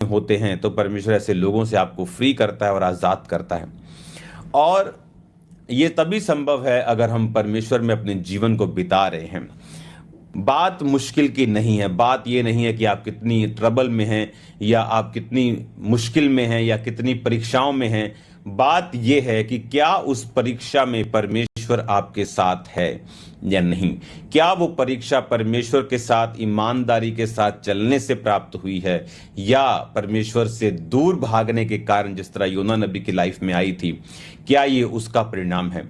होते हैं तो परमेश्वर ऐसे लोगों से आपको फ्री करता है और आज़ाद करता है। और ये तभी संभव है अगर हम परमेश्वर में अपने जीवन को बिता रहे हैं। बात मुश्किल की नहीं है, बात ये नहीं है कि आप कितनी ट्रबल में हैं या आप कितनी मुश्किल में हैं या कितनी परीक्षाओं में हैं। बात ये है कि क्या उस परीक्षा में परमेश्वर आपके साथ है या नहीं। क्या वो परीक्षा परमेश्वर के साथ ईमानदारी के साथ चलने से प्राप्त हुई है या परमेश्वर से दूर भागने के कारण, जिस तरह योना नबी की लाइफ में आई थी, क्या ये उसका परिणाम है।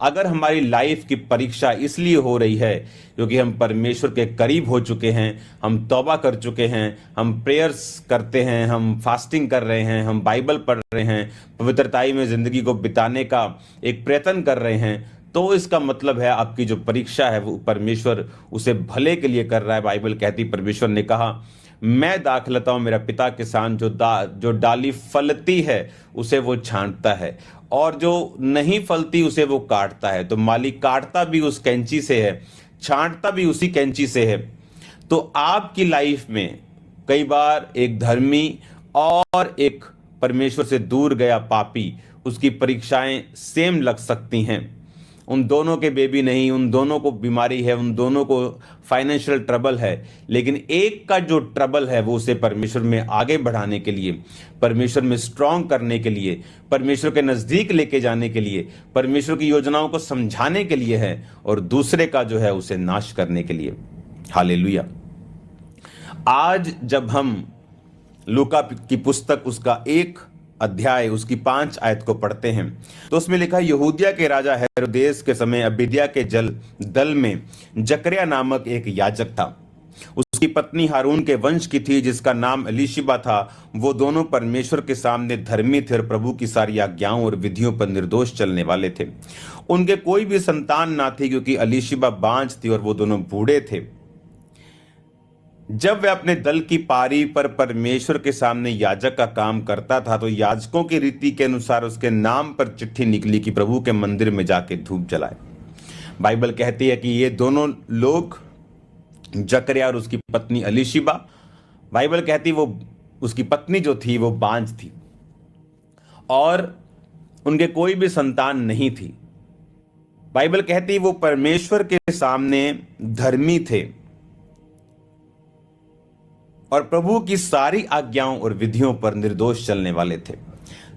अगर हमारी लाइफ की परीक्षा इसलिए हो रही है क्योंकि हम परमेश्वर के करीब हो चुके हैं, हम तौबा कर चुके हैं, हम प्रेयर्स करते हैं, हम फास्टिंग कर रहे हैं, हम बाइबल पढ़ रहे हैं, पवित्रताई में ज़िंदगी को बिताने का एक प्रयत्न कर रहे हैं, तो इसका मतलब है आपकी जो परीक्षा है वो परमेश्वर उसे भले के लिए कर रहा है। बाइबल कहती, परमेश्वर ने कहा, मैं दाखलता हूँ, मेरा पिता किसान, जो डाली फलती है उसे वो छांटता है और जो नहीं फलती उसे वो काटता है। तो मालिक काटता भी उस कैंची से है, छांटता भी उसी कैंची से है। तो आपकी लाइफ में कई बार एक धर्मी और एक परमेश्वर से दूर गया पापी, उसकी परीक्षाएं सेम लग सकती हैं। उन दोनों के बेबी नहीं, उन दोनों को बीमारी है, उन दोनों को फाइनेंशियल ट्रबल है, लेकिन एक का जो ट्रबल है वो उसे परमेश्वर में आगे बढ़ाने के लिए, परमेश्वर में स्ट्रांग करने के लिए, परमेश्वर के नज़दीक लेके जाने के लिए, परमेश्वर की योजनाओं को समझाने के लिए है, और दूसरे का जो है उसे नाश करने के लिए। हालेलुया। आज जब हम लूका की पुस्तक उसका 1 अध्याय उसकी 5 आयत को पढ़ते हैं तो उसमें लिखा, यहूदिया के राजा हेरोदेस के समय अबिद्या के दल में जकरिया नामक एक याजक था। उसकी पत्नी हारून के वंश की थी, जिसका नाम एलीशिबा था। वो दोनों परमेश्वर के सामने धर्मी थे और प्रभु की सारी आज्ञाओं और विधियों पर निर्दोष चलने वाले थे। उनके कोई भी संतान ना थी क्योंकि एलीशिबा बांझ थी और वो दोनों बूढ़े थे। जब वह अपने दल की पारी पर परमेश्वर के सामने याजक का काम करता था तो याजकों की रीति के अनुसार उसके नाम पर चिट्ठी निकली कि प्रभु के मंदिर में जाके धूप जलाए। बाइबल कहती है कि ये दोनों लोग, जकरिया और उसकी पत्नी एलीशिबा, बाइबल कहती वो उसकी पत्नी जो थी वो बांझ थी और उनके कोई भी संतान नहीं थी। बाइबल कहती वो परमेश्वर के सामने धर्मी थे और प्रभु की सारी आज्ञाओं और विधियों पर निर्दोष चलने वाले थे,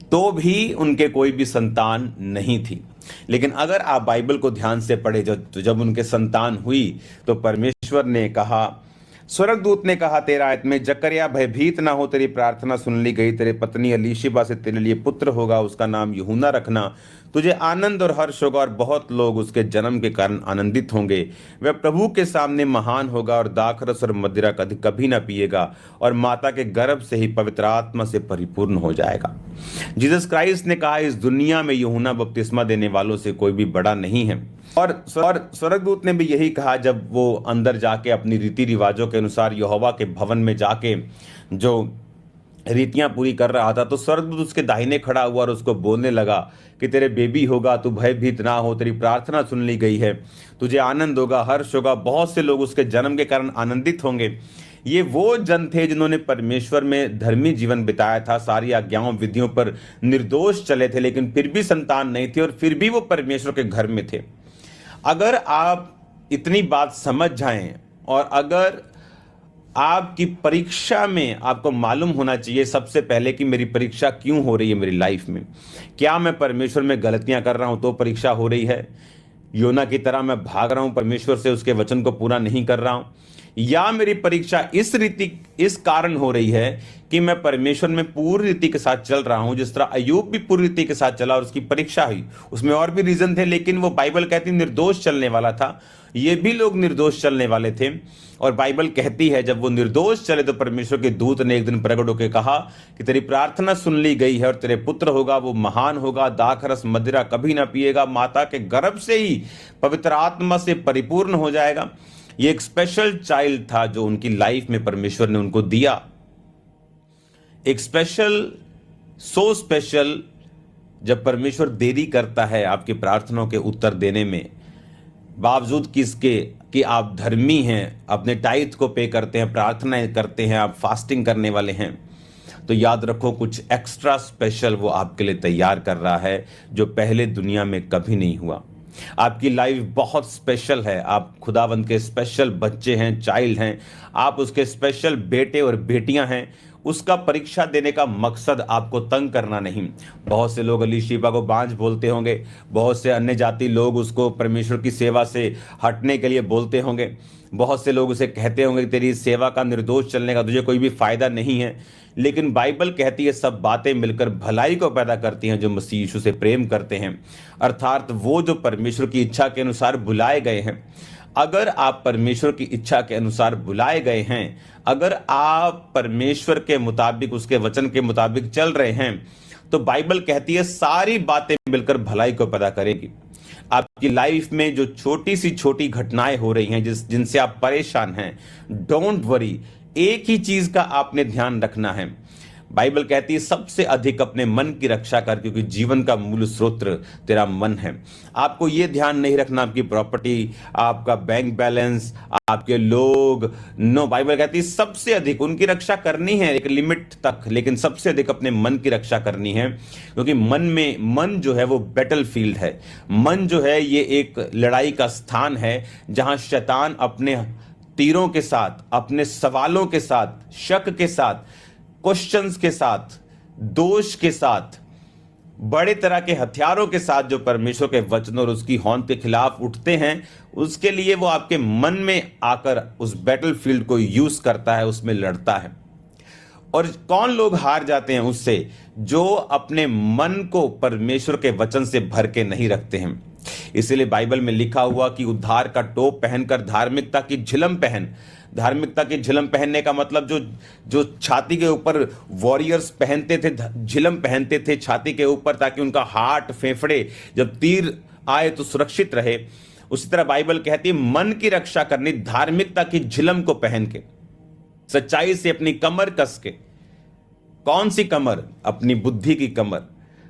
तो भी उनके कोई भी संतान नहीं थी। लेकिन अगर आप बाइबल को ध्यान से पढ़े, तो जब उनके संतान हुई तो परमेश्वर ने कहा, स्वर्गदूत ने कहा 13 आयत में, जकरिया भयभीत ना हो, तेरी प्रार्थना सुन ली गई, तेरे पत्नी एलीशिबा से तेरे लिए पुत्र होगा, उसका नाम यूहन्ना रखना। तुझे आनंद और हर्ष होगा और बहुत लोग उसके जन्म के कारण आनंदित होंगे। वह प्रभु के सामने महान होगा और दाखरस और मदिरा कभी ना पिएगा और माता के गर्भ से ही पवित्र आत्मा से परिपूर्ण हो जाएगा। जीसस क्राइस्ट ने कहा, इस दुनिया में यूहन्ना बपतिस्मा देने वालों से कोई भी बड़ा नहीं है। और स्वर्गदूत ने भी यही कहा जब वो अंदर जाके अपनी रीति रिवाजों के अनुसार यहोवा के भवन में जाके जो रीतियां पूरी कर रहा था, तो स्वर्गदूत उसके दाहिने खड़ा हुआ और उसको बोलने लगा कि तेरे बेबी होगा, तू भयभीत ना हो, तेरी प्रार्थना सुन ली गई है, तुझे आनंद होगा, हर्ष होगा, बहुत से लोग उसके जन्म के कारण आनंदित होंगे। ये वो जन थे जिन्होंने परमेश्वर में धर्मी जीवन बिताया था, सारी आज्ञाओं विधियों पर निर्दोष चले थे, लेकिन फिर भी संतान नहीं थी और फिर भी वो परमेश्वर के घर में थे। अगर आप इतनी बात समझ जाएं और अगर आपकी परीक्षा में आपको मालूम होना चाहिए सबसे पहले कि मेरी परीक्षा क्यों हो रही है मेरी लाइफ में, क्या मैं परमेश्वर में गलतियां कर रहा हूं तो परीक्षा हो रही है, योना की तरह मैं भाग रहा हूं परमेश्वर से, उसके वचन को पूरा नहीं कर रहा हूं, या मेरी परीक्षा इस कारण हो रही है कि मैं परमेश्वर में पूरी रीति के साथ चल रहा हूं, जिस तरह अय्यूब भी पूरी रीति के साथ चला और उसकी परीक्षा हुई। उसमें और भी रीजन थे, लेकिन वो बाइबल कहती निर्दोष चलने वाला था। ये भी लोग निर्दोष चलने वाले थे और बाइबल कहती है जब वो निर्दोष चले तो परमेश्वर के दूत ने एक दिन प्रकट होकर कहा कि तेरी प्रार्थना सुन ली गई है और तेरे पुत्र होगा, वो महान होगा, दाखरस मदिरा कभी ना पिएगा, माता के गर्भ से ही पवित्र आत्मा से परिपूर्ण हो जाएगा। ये एक स्पेशल चाइल्ड था जो उनकी लाइफ में परमेश्वर ने उनको दिया, एक सो स्पेशल। जब परमेश्वर देरी करता है आपकी प्रार्थनाओं के उत्तर देने में, बावजूद किसके कि आप धर्मी हैं, अपने टाइथ को पे करते हैं, प्रार्थनाएं करते हैं, आप फास्टिंग करने वाले हैं, तो याद रखो कुछ एक्स्ट्रा स्पेशल वो आपके लिए तैयार कर रहा है जो पहले दुनिया में कभी नहीं हुआ। आपकी लाइफ बहुत स्पेशल है, आप खुदावंद के स्पेशल बच्चे हैं, चाइल्ड हैं, आप उसके स्पेशल बेटे और बेटियां हैं। उसका परीक्षा देने का मकसद आपको तंग करना नहीं। बहुत से लोग अलीशीबा को बांझ बोलते होंगे, बहुत से अन्य जाति लोग उसको परमेश्वर की सेवा से हटने के लिए बोलते होंगे, बहुत से लोग उसे कहते होंगे कि तेरी सेवा का निर्दोष चलने का तुझे कोई भी फायदा नहीं है। लेकिन बाइबल कहती है सब बातें मिलकर भलाई को पैदा करती हैं जो मसीह यीशु से प्रेम करते हैं, अर्थात वो जो परमेश्वर की इच्छा के अनुसार बुलाए गए हैं। अगर आप परमेश्वर की इच्छा के अनुसार बुलाए गए हैं, अगर आप परमेश्वर के मुताबिक, उसके वचन के मुताबिक चल रहे हैं, तो बाइबल कहती है सारी बातें मिलकर भलाई को पैदा करेगी। आपकी लाइफ में जो छोटी सी छोटी घटनाएं हो रही हैं जिनसे आप परेशान हैं, डोंट वरी, एक ही चीज का आपने ध्यान रखना है। बाइबल कहती है सबसे अधिक अपने मन की रक्षा कर, क्योंकि जीवन का मूल स्रोत तेरा मन है। आपको यह ध्यान नहीं रखना आपकी प्रॉपर्टी, आपका बैंक बैलेंस, आपके लोग, नो। बाइबल कहती है सबसे अधिक उनकी रक्षा करनी है एक लिमिट तक, लेकिन सबसे अधिक अपने मन की रक्षा करनी है, क्योंकि मन जो है वो बैटल फील्ड है। मन जो है ये एक लड़ाई का स्थान है जहां शैतान अपने तीरों के साथ, अपने सवालों के साथ, शक के साथ, क्वेश्चंस के साथ, दोष के साथ, बड़े तरह के हथियारों के साथ जो परमेश्वर के वचन और उसकी होंद के खिलाफ उठते हैं, उसके लिए वो आपके मन में आकर उस बैटलफील्ड को यूज करता है, उसमें लड़ता है। और कौन लोग हार जाते हैं उससे? जो अपने मन को परमेश्वर के वचन से भर के नहीं रखते हैं। इसीलिए बाइबल में लिखा हुआ कि उद्धार का टोप पहनकर धार्मिकता की झिलम पहन। धार्मिकता की झिलम पहनने का मतलब जो छाती के ऊपर वॉरियर्स पहनते थे, झिलम पहनते थे छाती के ऊपर, ताकि उनका हार्ट, फेफड़े जब तीर आए तो सुरक्षित रहे। उसी तरह बाइबल कहती है मन की रक्षा करनी धार्मिकता की झिलम को पहन के, सच्चाई से अपनी कमर कस के। कौन सी कमर? अपनी बुद्धि की कमर।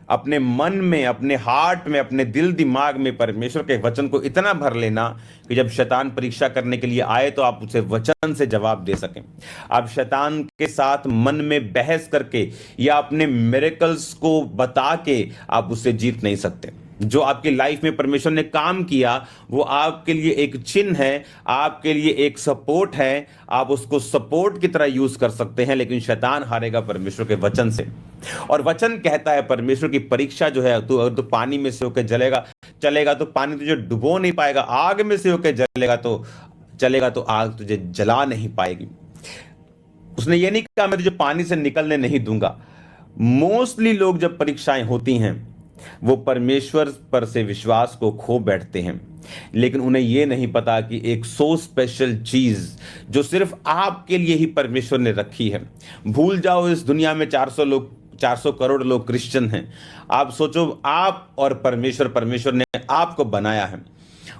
अपने मन में, अपने हार्ट में, अपने दिल दिमाग में परमेश्वर के वचन को इतना भर लेना कि जब शैतान परीक्षा करने के लिए आए तो आप उसे वचन से जवाब दे सकें। आप शैतान के साथ मन में बहस करके या अपने मिरेकल्स को बता के आप उससे जीत नहीं सकते। जो आपकी लाइफ में परमेश्वर ने काम किया वो आपके लिए एक चिन्ह है, आपके लिए एक सपोर्ट है। आप उसको सपोर्ट की तरह यूज कर सकते हैं, लेकिन शैतान हारेगा परमेश्वर के वचन से। और वचन कहता है परमेश्वर की परीक्षा जो है, अगर तो पानी में से होकर चलेगा तो पानी तुझे डुबो नहीं पाएगा, आग में से होकर चलेगा तो आग तुझे जला नहीं पाएगी। उसने ये नहीं कहा मैं तुझे पानी से निकलने नहीं दूंगा। मोस्टली लोग जब परीक्षाएं होती हैं वो परमेश्वर पर से विश्वास को खो बैठते हैं, लेकिन उन्हें यह नहीं पता कि एक सो स्पेशल चीज जो सिर्फ आपके लिए ही परमेश्वर ने रखी है। भूल जाओ इस दुनिया में 400 करोड़ लोग क्रिश्चियन हैं। आप सोचो, आप और परमेश्वर ने आपको बनाया है।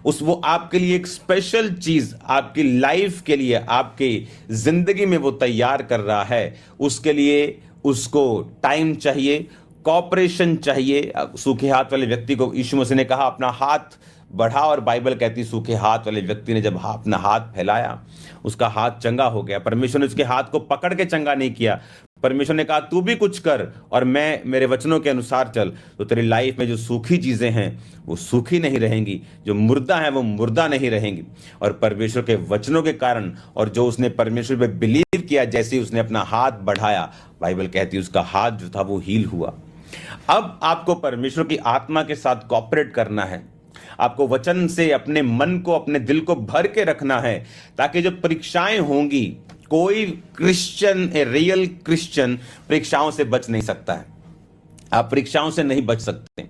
वो आपके लिए एक स्पेशल चीज आपकी लाइफ के लिए, आपकी जिंदगी में वो तैयार कर रहा है। उसके लिए उसको टाइम चाहिए, कॉपरेशन चाहिए। सूखे हाथ वाले व्यक्ति को यीशु मसीह ने कहा अपना हाथ बढ़ा, और बाइबल कहती सूखे हाथ वाले व्यक्ति ने जब अपना हाथ फैलाया उसका हाथ चंगा हो गया। परमेश्वर ने उसके हाथ को पकड़ के चंगा नहीं किया। परमेश्वर ने कहा तू भी कुछ कर और मैं मेरे वचनों के अनुसार चल, तो तेरी लाइफ में जो सूखी चीजें हैं वो सूखी नहीं रहेंगी, जो मुर्दा है वो मुर्दा नहीं रहेंगी। और परमेश्वर के वचनों के कारण और जो उसने परमेश्वर पे बिलीव किया, जैसे ही उसने अपना हाथ बढ़ाया, बाइबल कहती है उसका हाथ जो था वो हील हुआ। अब आपको परमेश्वर की आत्मा के साथ कॉपरेट करना है। आपको वचन से अपने मन को, अपने दिल को भर के रखना है, ताकि जब परीक्षाएं होंगी, कोई क्रिश्चियन, ए रियल क्रिश्चियन परीक्षाओं से बच नहीं सकता है। आप परीक्षाओं से नहीं बच सकते।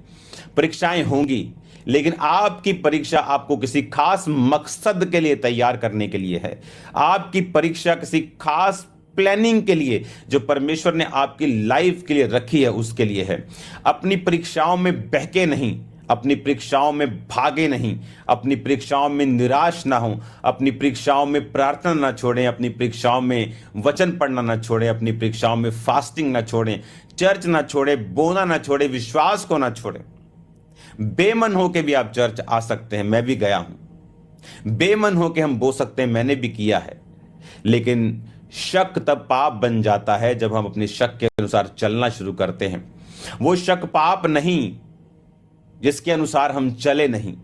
परीक्षाएं होंगी, लेकिन आपकी परीक्षा आपको किसी खास मकसद के लिए तैयार करने के लिए है। आपकी परीक्षा किसी खास प्लानिंग के लिए जो परमेश्वर ने आपकी लाइफ के लिए रखी है उसके लिए है। अपनी परीक्षाओं में बहके नहीं, अपनी परीक्षाओं में भागे नहीं, अपनी परीक्षाओं में निराश ना हो, अपनी परीक्षाओं में प्रार्थना ना छोड़ें, अपनी परीक्षाओं में वचन पढ़ना ना छोड़ें, अपनी परीक्षाओं में फास्टिंग ना छोड़ें, चर्च ना छोड़ें, बोना ना छोड़ें, विश्वास को ना छोड़ें। बेमन होके भी आप चर्च आ सकते हैं, मैं भी गया हूं। बेमन होके हम बो सकते हैं, मैंने भी किया है। लेकिन शक तब पाप बन जाता है जब हम अपने शक के अनुसार चलना शुरू करते हैं। वो शक पाप नहीं जिसके अनुसार हम चले नहीं।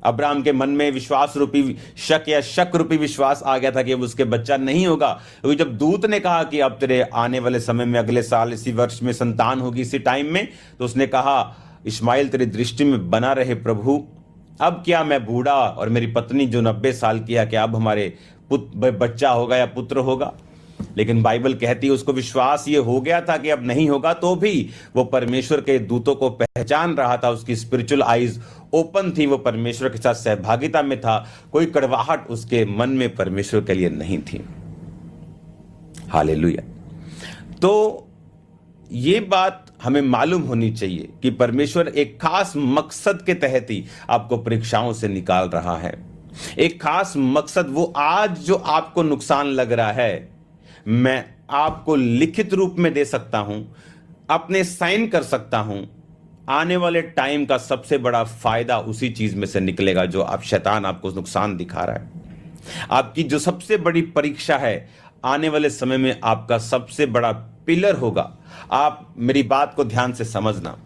अब्राहम के मन में विश्वास रूपी शक या शक रूपी विश्वास आ गया था कि अब उसके बच्चा नहीं होगा, क्योंकि जब दूत ने कहा कि अब तेरे आने वाले समय में अगले साल इसी वर्ष में संतान होगी इसी टाइम में, तो उसने कहा इस्माइल तेरी दृष्टि में बना रहे प्रभु, अब क्या मैं बूढ़ा और मेरी पत्नी जो 90 साल की है, क्या अब हमारे बच्चा होगा या पुत्र होगा? लेकिन बाइबल कहती है उसको विश्वास ये हो गया था कि अब नहीं होगा, तो भी वो परमेश्वर के दूतों को पहचान रहा था। उसकी स्पिरिचुअल आईज ओपन थी, वो परमेश्वर के साथ सहभागिता में था। कोई कड़वाहट उसके मन में परमेश्वर के लिए नहीं थी। हालेलुया। तो ये बात हमें मालूम होनी चाहिए कि परमेश्वर एक खास मकसद के तहत ही आपको परीक्षाओं से निकाल रहा है। एक खास मकसद, वो आज जो आपको नुकसान लग रहा है, मैं आपको लिखित रूप में दे सकता हूं, अपने साइन कर सकता हूं। आने वाले टाइम का सबसे बड़ा फायदा उसी चीज में से निकलेगा जो आप शैतान आपको नुकसान दिखा रहा है। आपकी जो सबसे बड़ी परीक्षा है आने वाले समय में आपका सबसे बड़ा पिलर होगा। आप मेरी बात को ध्यान से समझना।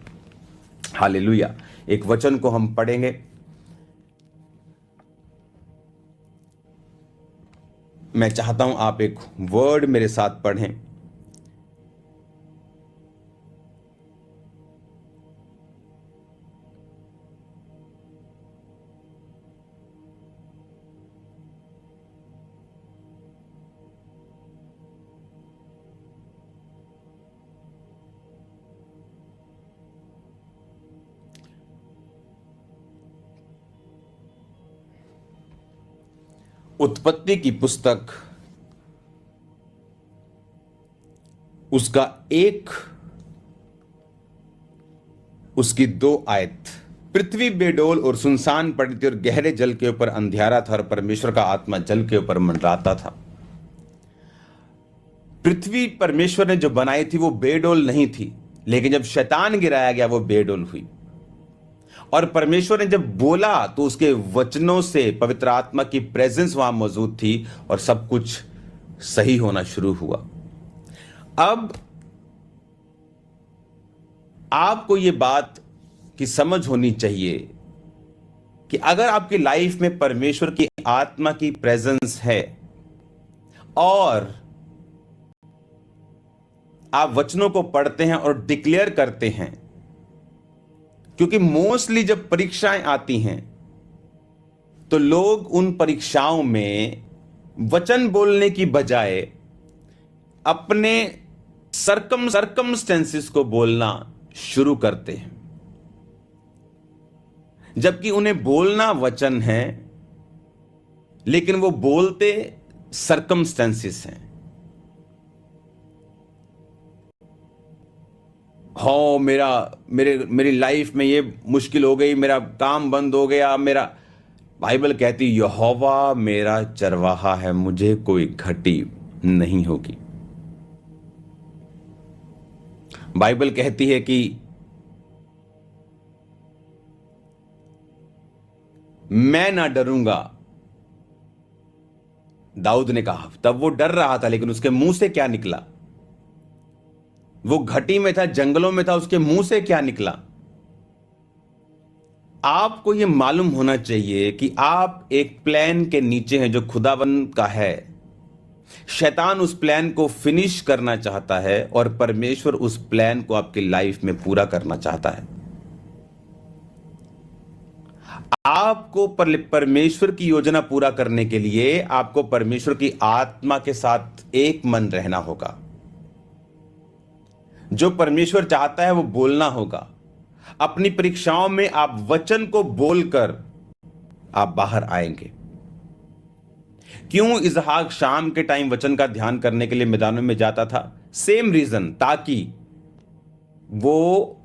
हालेलुया। एक वचन को हम पढ़ेंगे। मैं चाहता हूं आप एक वर्ड मेरे साथ पढ़ें। उत्पत्ति की पुस्तक उसकी 2 आयत। पृथ्वी बेडोल और सुनसान पड़ी थी और गहरे जल के ऊपर अंधियारा था और परमेश्वर का आत्मा जल के ऊपर मंडराता था। पृथ्वी परमेश्वर ने जो बनाई थी वो बेडोल नहीं थी, लेकिन जब शैतान गिराया गया वो बेडोल हुई। और परमेश्वर ने जब बोला तो उसके वचनों से पवित्र आत्मा की प्रेजेंस वहां मौजूद थी और सब कुछ सही होना शुरू हुआ। अब आपको यह बात की समझ होनी चाहिए कि अगर आपकी लाइफ में परमेश्वर की आत्मा की प्रेजेंस है और आप वचनों को पढ़ते हैं और डिक्लेयर करते हैं, क्योंकि मोस्टली जब परीक्षाएं आती हैं तो लोग उन परीक्षाओं में वचन बोलने की बजाय अपने सर्कमस्टेंसेस को बोलना शुरू करते हैं, जबकि उन्हें बोलना वचन है लेकिन वो बोलते सर्कमस्टेंसेस हैं। हाँ, मेरी लाइफ में ये मुश्किल हो गई, मेरा काम बंद हो गया, मेरा बाइबल कहती यहोवा मेरा चरवाहा है, मुझे कोई घटी नहीं होगी। बाइबल कहती है कि मैं ना डरूंगा। दाऊद ने कहा, तब वो डर रहा था, लेकिन उसके मुंह से क्या निकला? वो घटी में था, जंगलों में था, उसके मुंह से क्या निकला? आपको यह मालूम होना चाहिए कि आप एक प्लान के नीचे हैं जो खुदावंद का है। शैतान उस प्लान को फिनिश करना चाहता है और परमेश्वर उस प्लान को आपकी लाइफ में पूरा करना चाहता है। आपको परमेश्वर की योजना पूरा करने के लिए आपको परमेश्वर की आत्मा के साथ एक मन रहना होगा। जो परमेश्वर चाहता है वो बोलना होगा। अपनी परीक्षाओं में आप वचन को बोलकर आप बाहर आएंगे। क्यों इसहाक शाम के टाइम वचन का ध्यान करने के लिए मैदानों में जाता था? सेम रीजन, ताकि वो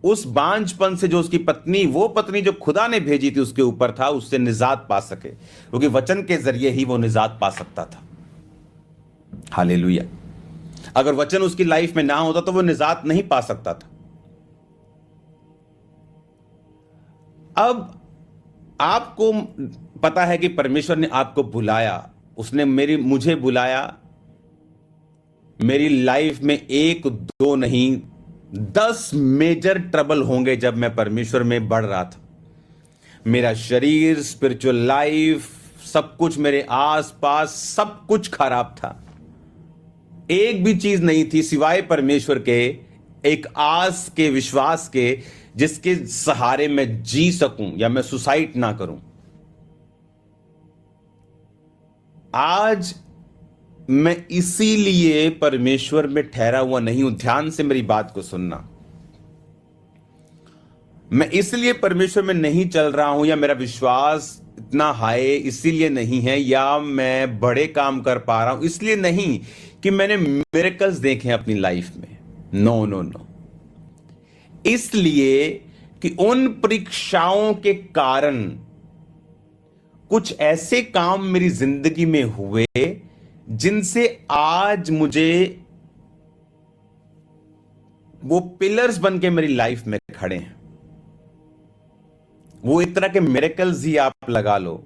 उस बांझपन से जो उसकी पत्नी, वो पत्नी जो खुदा ने भेजी थी उसके ऊपर था, उससे निजात पा सके, क्योंकि वचन के जरिए ही वो निजात पा सकता था। हालेलुया। अगर वचन उसकी लाइफ में ना होता तो वो निजात नहीं पा सकता था। अब आपको पता है कि परमेश्वर ने आपको बुलाया, उसने मुझे बुलाया मेरी लाइफ में एक दो नहीं 10 मेजर ट्रबल होंगे जब मैं परमेश्वर में बढ़ रहा था। मेरा शरीर, स्पिरिचुअल लाइफ, सब कुछ मेरे आसपास सब कुछ खराब था। एक भी चीज नहीं थी सिवाय परमेश्वर के, एक आस के, विश्वास के, जिसके सहारे मैं जी सकूं या मैं सुसाइड ना करूं। आज मैं इसीलिए परमेश्वर में ठहरा हुआ नहीं हूं। ध्यान से मेरी बात को सुनना। मैं इसलिए परमेश्वर में नहीं चल रहा हूं या मेरा विश्वास इतना हाई इसीलिए नहीं है, या मैं बड़े काम कर पा रहा हूं इसलिए नहीं कि मैंने मिरेकल्स देखे अपनी लाइफ में। नो नो नो, इसलिए कि उन परीक्षाओं के कारण कुछ ऐसे काम मेरी जिंदगी में हुए जिनसे आज मुझे वो पिलर्स बन के मेरी लाइफ में खड़े हैं। वो एक तरह के मिरेकल्स ही आप लगा लो,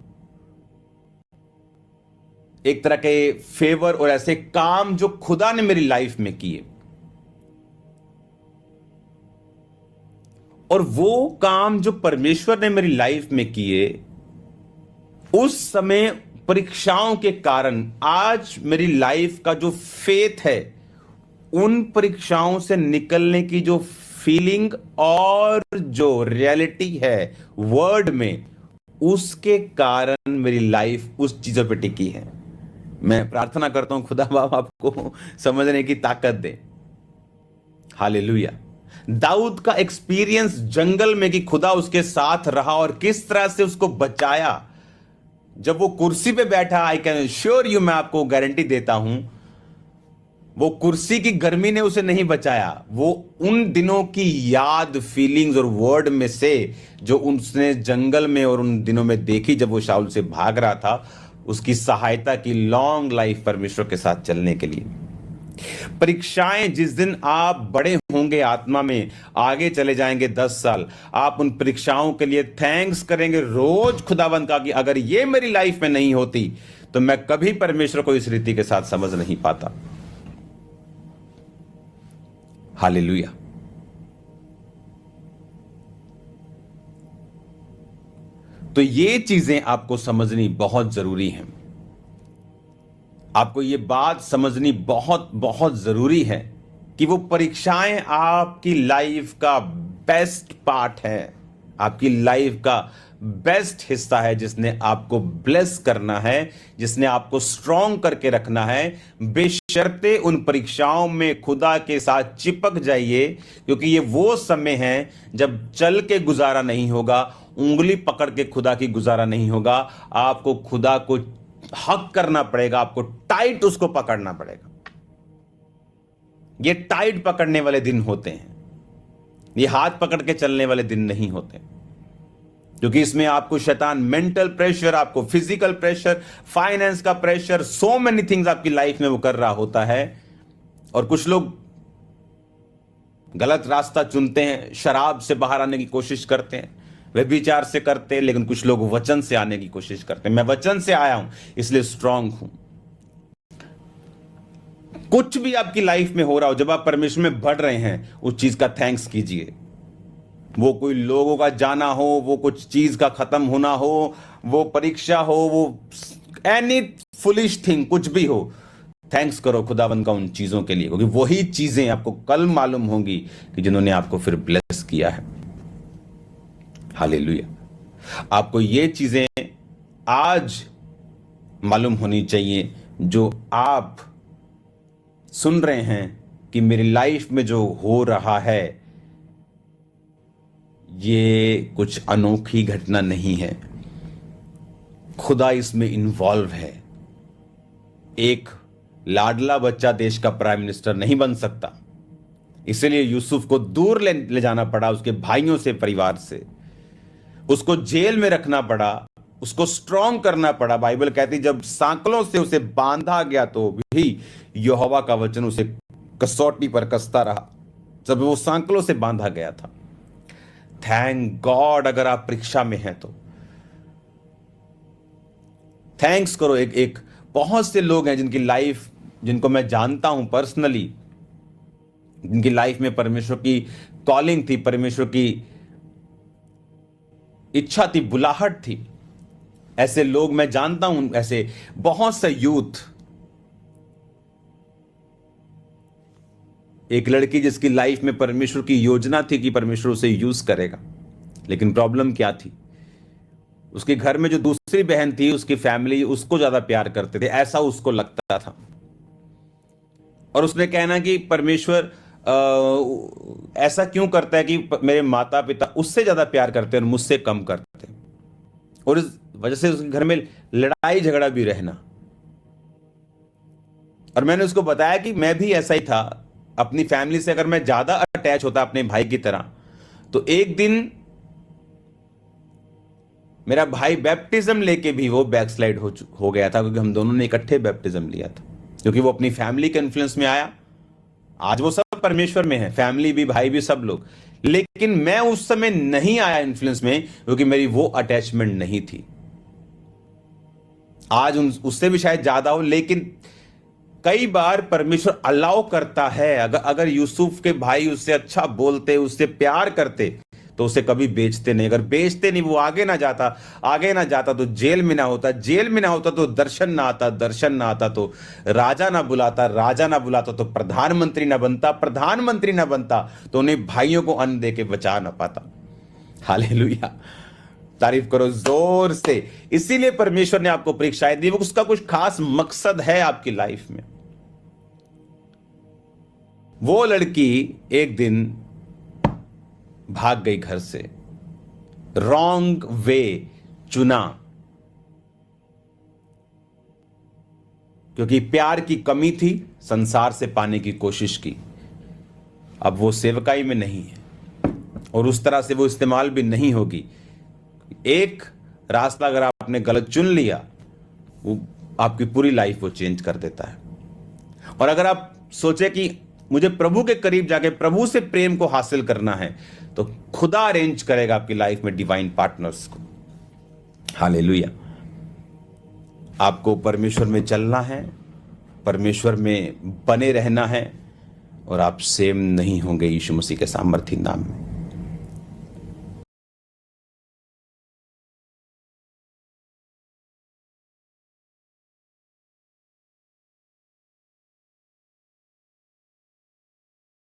एक तरह के फेवर और ऐसे काम जो खुदा ने मेरी लाइफ में किए। और वो काम जो परमेश्वर ने मेरी लाइफ में किए, उस समय परीक्षाओं के कारण आज मेरी लाइफ का जो फेथ है, उन परीक्षाओं से निकलने की जो फीलिंग और जो रियलिटी है वर्ड में, उसके कारण मेरी लाइफ उस चीजों पे टिकी है। मैं प्रार्थना करता हूं खुदा बाप आपको समझने की ताकत दे। हालेलुया। दाऊद का एक्सपीरियंस जंगल में कि खुदा उसके साथ रहा और किस तरह से उसको बचाया। जब वो कुर्सी पे बैठा, आई कैन श्योर यू, मैं आपको गारंटी देता हूं, वो कुर्सी की गर्मी ने उसे नहीं बचाया। वो उन दिनों की याद, फीलिंग्स और वर्ड में से जो उसने जंगल में और उन दिनों में देखी जब वो शाऊल से भाग रहा था, उसकी सहायता की लॉन्ग लाइफ परमेश्वर के साथ चलने के लिए। परीक्षाएं, जिस दिन आप बड़े होंगे आत्मा में, आगे चले जाएंगे 10 साल, आप उन परीक्षाओं के लिए थैंक्स करेंगे रोज खुदावंद का कि अगर ये मेरी लाइफ में नहीं होती तो मैं कभी परमेश्वर को इस रीति के साथ समझ नहीं पाता। हालेलुया। तो ये चीजें आपको समझनी बहुत जरूरी हैं। आपको ये बात समझनी बहुत बहुत जरूरी है कि वो परीक्षाएं आपकी लाइफ का बेस्ट पार्ट है, आपकी लाइफ का बेस्ट हिस्सा है, जिसने आपको ब्लेस करना है, जिसने आपको स्ट्रॉन्ग करके रखना है। बेशर्ते उन परीक्षाओं में खुदा के साथ चिपक जाइए, क्योंकि ये वो समय है जब चल के गुजारा नहीं होगा, उंगली पकड़ के खुदा की गुजारा नहीं होगा। आपको खुदा को हक करना पड़ेगा, आपको टाइट उसको पकड़ना पड़ेगा। ये टाइट पकड़ने वाले दिन होते हैं, ये हाथ पकड़ के चलने वाले दिन नहीं होते, क्योंकि इसमें आपको शैतान मेंटल प्रेशर, आपको फिजिकल प्रेशर, फाइनेंस का प्रेशर, सो मेनी थिंग्स आपकी लाइफ में वो कर रहा होता है। और कुछ लोग गलत रास्ता चुनते हैं, शराब से बाहर आने की कोशिश करते हैं, व्यभिचार से करते हैं, लेकिन कुछ लोग वचन से आने की कोशिश करते हैं। मैं वचन से आया हूं इसलिए स्ट्रांग हूं। कुछ भी आपकी लाइफ में हो रहा हो, जब आप परमेश्वर में बढ़ रहे हैं, उस चीज का थैंक्स कीजिए। वो कोई लोगों का जाना हो, वो कुछ चीज का खत्म होना हो, वो परीक्षा हो, वो एनी फुलिश थिंग, कुछ भी हो, थैंक्स करो खुदावन का उन चीजों के लिए, क्योंकि वही चीजें आपको कल मालूम होंगी कि जिन्होंने आपको फिर ब्लेस किया है। हालेलुया। आपको ये चीजें आज मालूम होनी चाहिए जो आप सुन रहे हैं कि मेरी लाइफ में जो हो रहा है ये कुछ अनोखी घटना नहीं है, खुदा इसमें इन्वॉल्व है। एक लाडला बच्चा देश का प्राइम मिनिस्टर नहीं बन सकता, इसलिए यूसुफ को दूर ले जाना पड़ा, उसके भाइयों से, परिवार से, उसको जेल में रखना पड़ा, उसको स्ट्रॉन्ग करना पड़ा। बाइबल कहती जब सांकलों से उसे बांधा गया तो भी यहोवा का वचन उसे कसौटी पर कसता रहा, जब वो सांकलों से बांधा गया था। थैंक गॉड अगर आप परीक्षा में हैं तो थैंक्स करो। एक बहुत से लोग हैं जिनकी लाइफ जिनको मैं जानता हूं पर्सनली, जिनकी लाइफ में परमेश्वर की कॉलिंग थी, परमेश्वर की इच्छा थी, बुलाहट थी, ऐसे लोग मैं जानता हूं, ऐसे बहुत से यूथ। एक लड़की जिसकी लाइफ में परमेश्वर की योजना थी कि परमेश्वर उसे यूज करेगा, लेकिन प्रॉब्लम क्या थी, उसके घर में जो दूसरी बहन थी, उसकी फैमिली उसको ज्यादा प्यार करते थे, ऐसा उसको लगता था। और उसने कहना कि परमेश्वर ऐसा क्यों करता है कि मेरे माता पिता उससे ज्यादा प्यार करते हैं और मुझसे कम करते हैं, और इस वजह से उसके घर में लड़ाई झगड़ा भी रहना। और मैंने उसको बताया कि मैं भी ऐसा ही था, अपनी फैमिली से अगर मैं ज्यादा अटैच होता अपने भाई की तरह, तो एक दिन मेरा भाई बैप्टिज्म लेके भी वो बैकस्लाइड हो गया था, क्योंकि हम दोनों ने इकट्ठे बैप्टिज्म लिया था, क्योंकि वो अपनी फैमिली के इन्फ्लुएंस में आया। आज वो सब परमेश्वर में है, फैमिली भी, भाई भी, सब लोग। लेकिन मैं उस समय नहीं आया इन्फ्लुएंस में, क्योंकि मेरी वो अटैचमेंट नहीं थी। आज उससे भी शायद ज्यादा हो, लेकिन कई बार परमेश्वर अलाउ करता है। अगर यूसुफ के भाई उससे अच्छा बोलते, उससे प्यार करते, तो उसे कभी बेचते नहीं। अगर बेचते नहीं, वो आगे ना जाता तो जेल में ना होता तो दर्शन ना आता तो राजा ना बुलाता तो प्रधानमंत्री ना बनता तो उन्हें भाइयों को अन्न दे के बचा ना पाता। हालेलुया, तारीफ करो जोर से। इसीलिए परमेश्वर ने आपको परीक्षाएं दी, उसका कुछ खास मकसद है आपकी लाइफ में। वो लड़की एक दिन भाग गई घर से, रॉन्ग वे चुना, क्योंकि प्यार की कमी थी, संसार से पाने की कोशिश की। अब वो सेवकाई में नहीं है और उस तरह से वो इस्तेमाल भी नहीं होगी। एक रास्ता अगर आपने गलत चुन लिया, वो आपकी पूरी लाइफ वो चेंज कर देता है। और अगर आप सोचे कि मुझे प्रभु के करीब जाके प्रभु से प्रेम को हासिल करना है, तो खुदा अरेंज करेगा आपकी लाइफ में डिवाइन पार्टनर्स को। हालेलुया। आपको परमेश्वर में चलना है, परमेश्वर में बने रहना है, और आप सेम नहीं होंगे यीशु मसीह के सामर्थी नाम में।